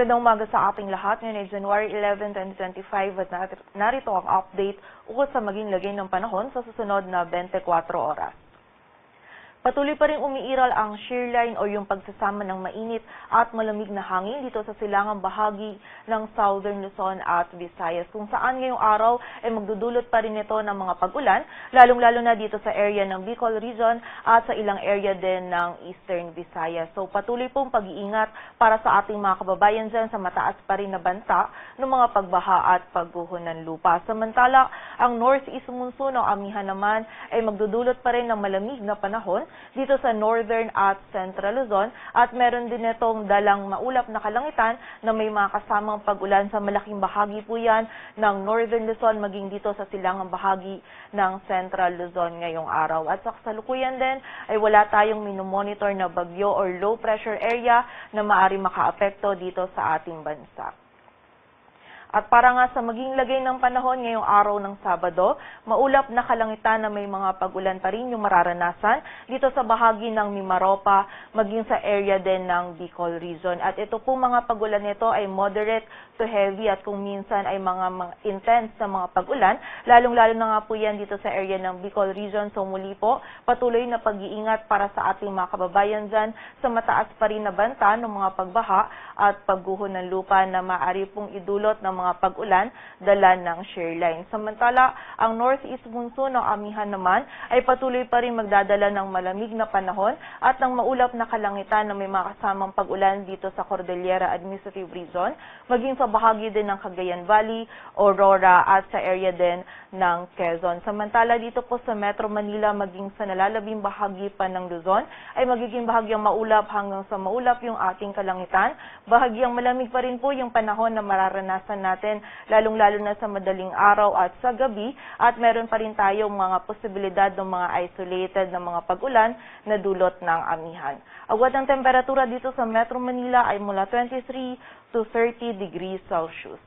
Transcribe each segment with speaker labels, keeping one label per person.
Speaker 1: Magandang umaga sa ating lahat. Ngayon ay January 11, 2025 at narito ang update ukol sa maging lagay ng panahon sa susunod na 24 oras. Patuloy pa rin umiiral ang shear line o yung pagsasama ng mainit at malamig na hangin dito sa silangang bahagi ng Southern Luzon at Visayas, kung saan ngayong araw ay magdudulot pa rin ito ng mga pag-ulan, lalong-lalo na dito sa area ng Bicol Region at sa ilang area din ng Eastern Visayas. So patuloy pong pag-iingat para sa ating mga kababayan dyan sa mataas pa rin na banta ng mga pagbaha at pagguho ng lupa. Samantala, ang northeast monsoon o amihan naman ay magdudulot pa rin ng malamig na panahon dito sa Northern at Central Luzon at meron din itong dalang maulap na kalangitan na may mga kasamang pag-ulan sa malaking bahagi po yan ng Northern Luzon maging dito sa silangang bahagi ng Central Luzon ngayong araw. At sa kasalukuyan din ay wala tayong minomonitor na bagyo or low pressure area na maaari makaapekto dito sa ating bansa. At para nga sa maging lagay ng panahon ngayong araw ng Sabado, maulap na kalangitan na may mga pag-ulan pa rin yung mararanasan dito sa bahagi ng Mimaropa, maging sa area din ng Bicol Region. At ito po mga pag-ulan nito ay moderate to heavy at kung minsan ay mga intense na mga pag-ulan, lalong-lalo na nga po yan dito sa area ng Bicol Region. So muli po, patuloy na pag-iingat para sa ating mga kababayan dyan sa mataas pa rin na banta ng mga pagbaha at pagguho ng lupa na maaari pong idulot ng mga pag-ulan dala ng shear line. Samantala, ang northeast monsoon o amihan naman ay patuloy pa rin magdadala ng malamig na panahon at ng maulap na kalangitan na may mga kasamang pag-ulan dito sa Cordillera Administrative Region, maging sa bahagi din ng Cagayan Valley, Aurora at sa area din ng Quezon. Samantala, dito po sa Metro Manila, maging sa nalalabing bahagi pa ng Luzon, ay magiging bahagyang maulap hanggang sa maulap yung ating kalangitan. Bahagyang malamig pa rin po yung panahon na mararanasan natin, lalong-lalo na sa madaling araw at sa gabi, at meron pa rin tayong mga posibilidad ng mga isolated na mga pag-ulan na dulot ng amihan. Agwat ng temperatura dito sa Metro Manila ay mula 23 to 30 degrees Celsius.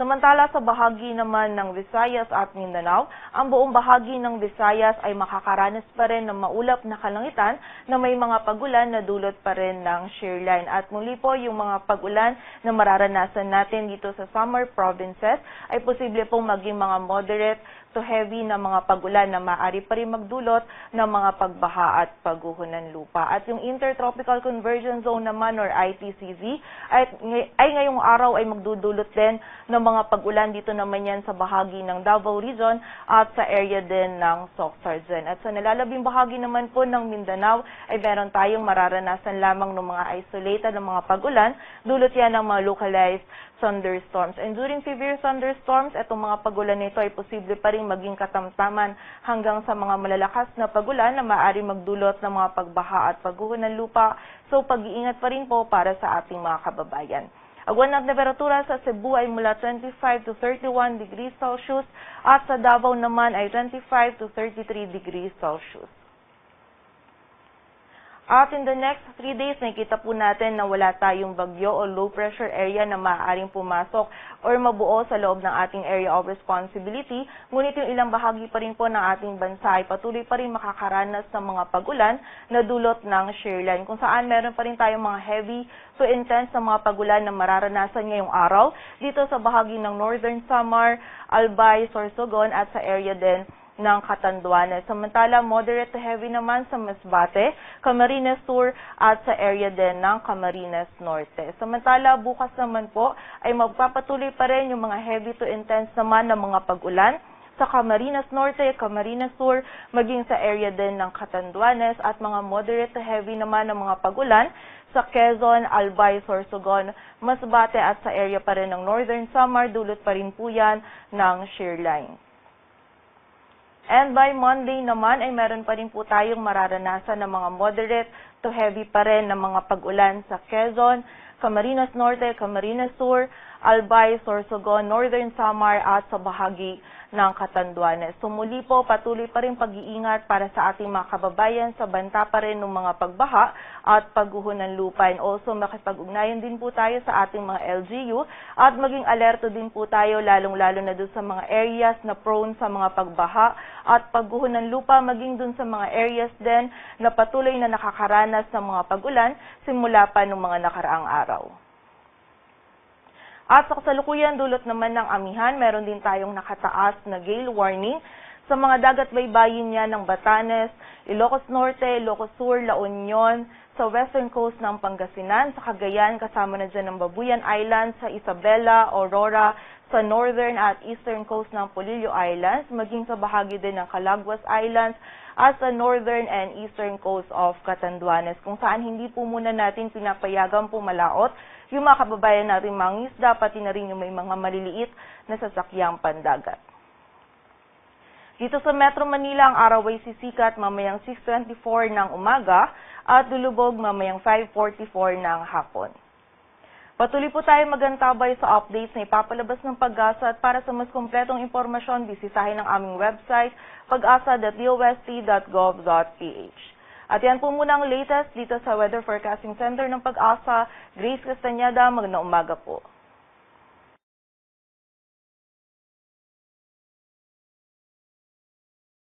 Speaker 1: Samantala sa bahagi naman ng Visayas at Mindanao, ang buong bahagi ng Visayas ay makakaranas pa rin ng maulap na kalangitan na may mga pag-ulan na dulot pa rin ng shear line. At muli po yung mga pag-ulan na mararanasan natin dito sa summer provinces ay posible pong maging mga moderate to heavy na mga pag-ulan na maaari pa rin magdulot ng mga pagbaha at pagguho ng lupa. At yung Intertropical Convergence Zone naman or ITCZ ay ngayong araw ay magdudulot din ng mga pag-ulan dito naman yan sa bahagi ng Davao Region at sa area din ng Soxargen. At sa nalalabing bahagi naman po ng Mindanao ay meron tayong mararanasan lamang ng mga isolated na mga pag-ulan, dulot yan ng mga localized thunderstorms. And during severe thunderstorms, itong mga pag-ulan nito ay posible pa rin maging katamtaman hanggang sa mga malalakas na pag-ulan na maaari magdulot ng mga pagbaha at pagguho ng lupa. So pag-iingat pa rin po para sa ating mga kababayan. Agwan ng temperatura sa Cebu ay mula 25 to 31 degrees Celsius at sa Davao naman ay 25 to 33 degrees Celsius. At in the next 3 days, nakikita po natin na wala tayong bagyo o low pressure area na maaaring pumasok or mabuo sa loob ng ating area of responsibility. Ngunit yung ilang bahagi pa rin po ng ating bansa ay patuloy pa rin makakaranas ng mga pag-ulan na dulot ng shear line, kung saan meron pa rin tayong mga heavy to intense na mga pag-ulan na mararanasan ngayong araw dito sa bahagi ng Northern Samar, Albay, Sorsogon at sa area din ng Catanduanes. Samantala, moderate to heavy naman sa Masbate, Camarines Sur at sa area din ng Camarines Norte. Samantala, bukas naman po ay magpapatuloy pa rin yung mga heavy to intense naman ng mga pag-ulan sa Camarines Norte, Camarines Sur, maging sa area din ng Catanduanes at mga moderate to heavy naman ng mga pag-ulan sa Quezon, Albay, Sorsogon, Masbate at sa area pa rin ng Northern Samar, dulot pa rin po yan ng shear line. And by Monday naman ay meron pa rin po tayong mararanasan ng mga moderate to heavy pa rin na mga pag-ulan sa Quezon, Camarines Norte, Camarines Sur Albay, Sorsogon, Northern Samar at sa bahagi ng Catanduanes. So muli po, patuloy pa rin pag-iingat para sa ating mga kababayan sa banta pa rin ng mga pagbaha at pagguho ng lupa. And also makipag-ugnayan din po tayo sa ating mga LGU at maging alerto din po tayo lalong-lalo na doon sa mga areas na prone sa mga pagbaha at pagguho ng lupa, maging doon sa mga areas din na patuloy na nakakaranas ng mga pag-ulan simula pa ng mga nakaraang araw. At sa kasalukuyan dulot naman ng amihan, meron din tayong nakataas na gale warning sa mga dagat baybayin niya ng Batanes, Ilocos Norte, Ilocos Sur, La Union, sa western coast ng Pangasinan, sa Cagayan, kasama na dyan ng Babuyan Islands, sa Isabela, Aurora, sa northern at eastern coast ng Polillo Islands, maging sa bahagi din ng Calaguas Islands, at sa northern and eastern coast of Catanduanes, kung saan hindi po muna natin pinapayagang pumalaot yung mga kababayan natin mangisda, pati na rin yung may mga maliliit na sasakyang pandagat. Dito sa Metro Manila, ang araw ay sisikat mamayang 6:24 ng umaga at lulubog mamayang 5:44 ng hapon. Patuloy po tayo magantabay sa updates na ipapalabas ng Pag-asa at para sa mas kompletong impormasyon, bisitahin ang aming website pag-asa.dost.gov.ph. At yan po muna ang latest dito sa Weather Forecasting Center ng Pag-asa. Grace Castañeda, magandang umaga po.